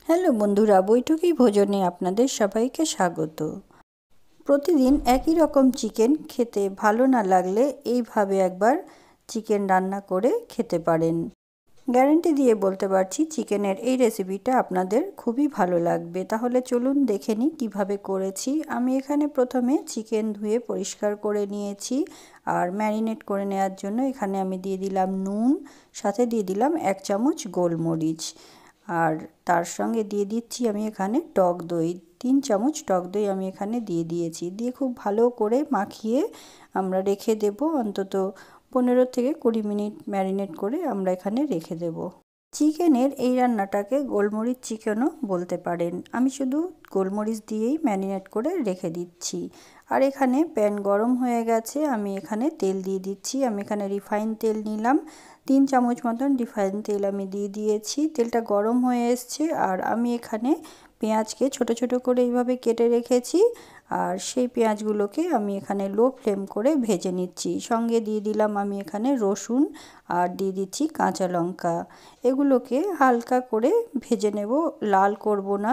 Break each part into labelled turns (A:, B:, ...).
A: Hello বন্ধুরা, বৈঠকি ভোজনে আপনাদের সবাইকে স্বাগত। প্রতিদিন একই রকম চিকেন খেতে ভালো না লাগলে এইভাবে একবার চিকেন রান্না করে খেতে পারেন। গ্যারান্টি দিয়ে বলতে পারছি চিকেনের এই রেসিপিটা আপনাদের খুবই ভালো লাগবে। তাহলে চলুন দেখে নিই কীভাবে করেছি। আমি এখানে প্রথমে চিকেন ধুয়ে পরিষ্কার করে নিয়েছি আর ম্যারিনেট করে নেওয়ার জন্য এখানে আমি দিয়ে দিলাম নুন, সাথে দিয়ে দিলাম 1 চামচ গোলমরিচ, আর তার সঙ্গে দিয়ে দিচ্ছি আমি এখানে টক দই। 3 চামচ টক দই আমি এখানে দিয়ে দিয়েছি। দিয়ে খুব ভালো করে মাখিয়ে আমরা রেখে দেব, অন্তত 15 থেকে 20 মিনিট ম্যারিনেট করে আমরা এখানে রেখে দেব। চিকেনের এই রান্নাটাকে গোলমরিচ চিকেনও বলতে পারেন। আমি শুধু গোলমরিচ দিয়েই ম্যারিনেট করে রেখে দিচ্ছি। আর এখানে প্যান গরম হয়ে গেছে, আমি এখানে তেল দিয়ে দিচ্ছি। আমি এখানে রিফাইন তেল নিলাম, 3 চামচ মতন রিফাইন তেল আমি দিয়ে দিয়েছি। তেলটা গরম হয়ে এসছে আর আমি এখানে পেঁয়াজকে ছোট ছোট করে এইভাবে কেটে রেখেছি, আর সেই পেঁয়াজগুলোকে আমি এখানে লো ফ্লেম করে ভেজে নিচ্ছি। সঙ্গে দিয়ে দিলাম আমি এখানে রসুন আর দিয়ে দিচ্ছি কাঁচা লঙ্কা। এগুলোকে হালকা করে ভেজে নেব, লাল করব না।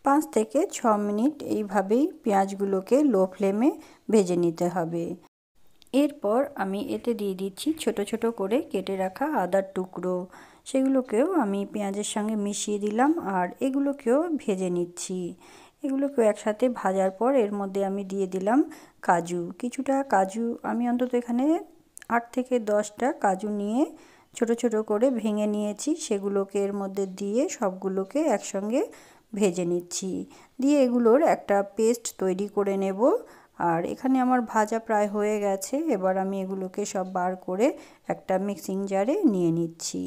A: 5 থেকে 6 মিনিট এইভাবেই পেঁয়াজগুলোকে লো ফ্লেমে ভেজে নিতে হবে। এরপর আমি এতে দিয়ে দিচ্ছি ছোট ছোট করে কেটে রাখা আদার টুকরো। সেগুলোকেও আমি পেঁয়াজের সঙ্গে মিশিয়ে দিলাম আর এগুলোকেও ভেজে নিচ্ছি। এগুলোকেও একসাথে ভাজার পর এর মধ্যে আমি দিয়ে দিলাম কাজু। কিছুটা কাজু আমি অন্তত এখানে 8 থেকে 10টা কাজু নিয়ে ছোট ছোট করে ভেঙে নিয়েছি। সেগুলোকে এর মধ্যে দিয়ে সবগুলোকে একসঙ্গে ভেজে নিচ্ছি। দিয়ে এগুলোর একটা পেস্ট তৈরি করে নেব। আর এখানে আমার ভাজা প্রায় হয়ে গেছে। এবার আমি এগুলোকে সব বার করে একটা মিক্সিং জারে নিয়ে নিচ্ছি।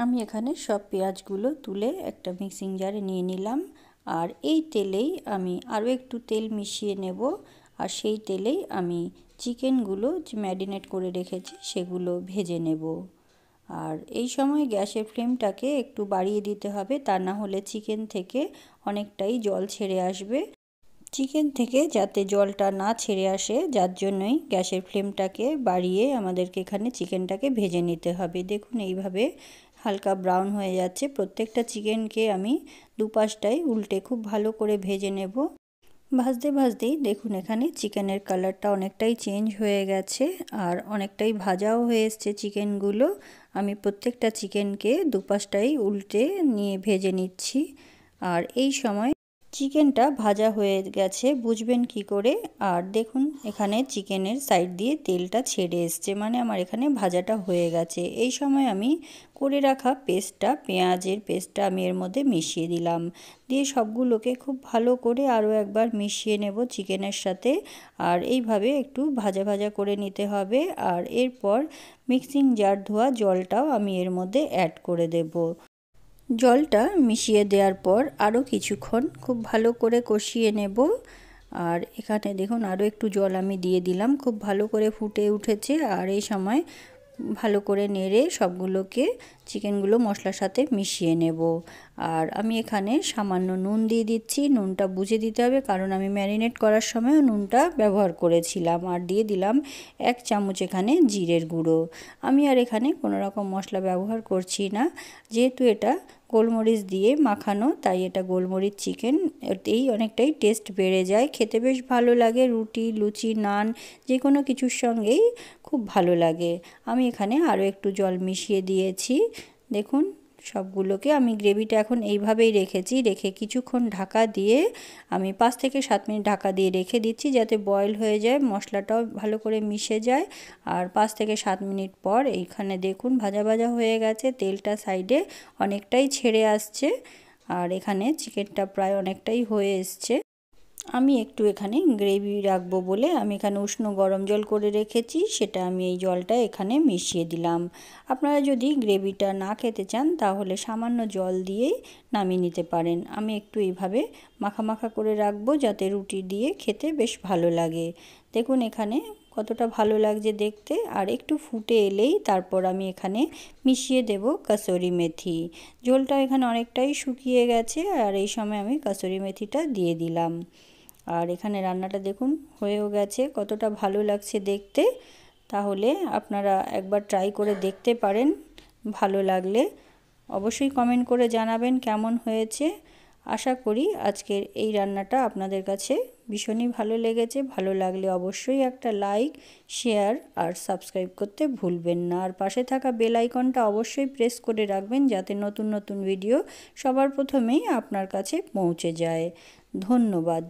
A: আমি এখানে সব পেঁয়াজগুলো তুলে একটা মিক্সিং জারে নিয়ে নিলাম। আর এই তেলেই আমি আরও একটু তেল মিশিয়ে নেব, আর সেই তেলেই আমি চিকেনগুলো যে ম্যারিনেট করে রেখেছি সেগুলো ভেজে নেব। আর এই সময় গ্যাসের ফ্লেমটাকে একটু বাড়িয়ে দিতে হবে, তা না হলে চিকেন থেকে অনেকটাই জল ছেড়ে আসবে। চিকেন থেকে যাতে জলটা না ছেড়ে আসে, যার জন্যই গ্যাসের ফ্লেমটাকে বাড়িয়ে আমাদেরকে এখানে চিকেনটাকে ভেজে নিতে হবে। দেখুন এইভাবে হালকা ব্রাউন হয়ে যাচ্ছে। প্রত্যেকটা চিকেনকে আমি দুপাশটাই উল্টে খুব ভালো করে ভেজে নেব। ভাজতে ভাজতেই দেখুন এখানে চিকেনের কালারটা অনেকটাই চেঞ্জ হয়ে গেছে আর অনেকটাই ভাজাও হয়ে এসছে চিকেনগুলো। আমি প্রত্যেকটা চিকেনকে দুপাশটাই উল্টে নিয়ে ভেজে নিচ্ছি। আর এই সময় চিকেনটা ভাজা হয়ে গেছে বুঝবেন কি করে, আর দেখুন এখানে চিকেনের সাইড দিয়ে তেলটা ছেড়ে এসছে, মানে আমার এখানে ভাজাটা হয়ে গেছে। এই সময় আমি করে রাখা পেস্টটা, পেঁয়াজের পেস্টটা আমি এর মধ্যে মিশিয়ে দিলাম। দিয়ে সবগুলোকে খুব ভালো করে আরও একবার মিশিয়ে নেব চিকেনের সাথে। আর এইভাবে একটু ভাজা ভাজা করে নিতে হবে। আর এরপর মিক্সিং জার ধোয়া জলটাও আমি এর মধ্যে অ্যাড করে দেব। জলটা মিশিয়ে দেওয়ার পর আরও কিছুক্ষণ খুব ভালো করে কষিয়ে নেব। আর এখানে দেখুন আরও একটু জল আমি দিয়ে দিলাম, খুব ভালো করে ফুটে উঠেছে। আর এই সময় ভালো করে নেড়ে সবগুলোকে চিকেনগুলো মশলার সাথে মিশিয়ে নেব। আর আমি এখানে সামান্য নুন দিয়ে দিচ্ছি। নুনটা বুঝে দিতে হবে, কারণ আমি ম্যারিনেট করার সময় নুনটা ব্যবহার করেছিলাম। আর দিয়ে দিলাম 1 চামচ এখানে জিরের গুঁড়ো। আমি আর এখানে কোনো রকম মশলা ব্যবহার করছি না, যেহেতু এটা গোলমরিচ দিয়ে মাখানো, তাই এটা গোলমরিচ চিকেন। এতেই অনেকটাই টেস্ট বেড়ে যায়, খেতে বেশ ভালো লাগে। রুটি, লুচি, নান যে কোনো কিছুর সঙ্গেই খুব ভালো লাগে। আমি এখানে আরও একটু জল মিশিয়ে দিয়েছি। দেখুন সবগুলোকে আমি গ্রেভিটা এখন এইভাবেই রেখেছি। রেখে কিছুক্ষণ ঢাকা দিয়ে আমি 5 থেকে 7 মিনিট ঢাকা দিয়ে রেখে দিচ্ছি, যাতে বয়েল হয়ে যায়, মশলাটাও ভালো করে মিশে যায়। আর 5 থেকে 7 মিনিট পর এইখানে দেখুন ভাজা ভাজা হয়ে গেছে, তেলটা সাইডে অনেকটাই ছেড়ে আসছে। আর এখানে চিকেনটা প্রায় অনেকটাই হয়ে এসছে। আমি একটু এখানে গ্রেভি রাখবো বলে আমি এখানে উষ্ণ গরম জল করে রেখেছি, সেটা আমি এই জলটা এখানে মিশিয়ে দিলাম। আপনারা যদি গ্রেভিটা না খেতে চান তাহলে সামান্য জল দিয়েই নামিয়ে নিতে পারেন। আমি একটু এইভাবে মাখা মাখা করে রাখবো, যাতে রুটি দিয়ে খেতে বেশ ভালো লাগে। দেখুন এখানে কতটা ভালো লাগছে দেখতে। আর একটু ফুটে এলেই তারপর আমি এখানে মিশিয়ে দেব কাসুরি মেথি। ঝোলটা এখানে অনেকটাই শুকিয়ে গেছে, আর এই সময় আমি কাসুরি মেথিটা দিয়ে দিলাম। আর এখানে রান্নাটা দেখুন হয়েও গেছে, কতটা ভালো লাগছে দেখতে। তাহলে আপনারা একবার ট্রাই করে দেখতে পারেন ভালো লাগলে। অবশ্যই কমেন্ট করে জানাবেন কেমন হয়েছে। আশা করি আজকের এই রান্নাটা আপনাদের কাছে ভীষণই ভালো লেগেছে। ভালো লাগলে অবশ্যই একটা লাইক, শেয়ার আর সাবস্ক্রাইব করতে ভুলবেন না। আর পাশে থাকা বেল আইকনটা অবশ্যই প্রেস করে রাখবেন যাতে নতুন নতুন ভিডিও সবার প্রথমেই আপনার কাছে পৌঁছে যায়। ধন্যবাদ।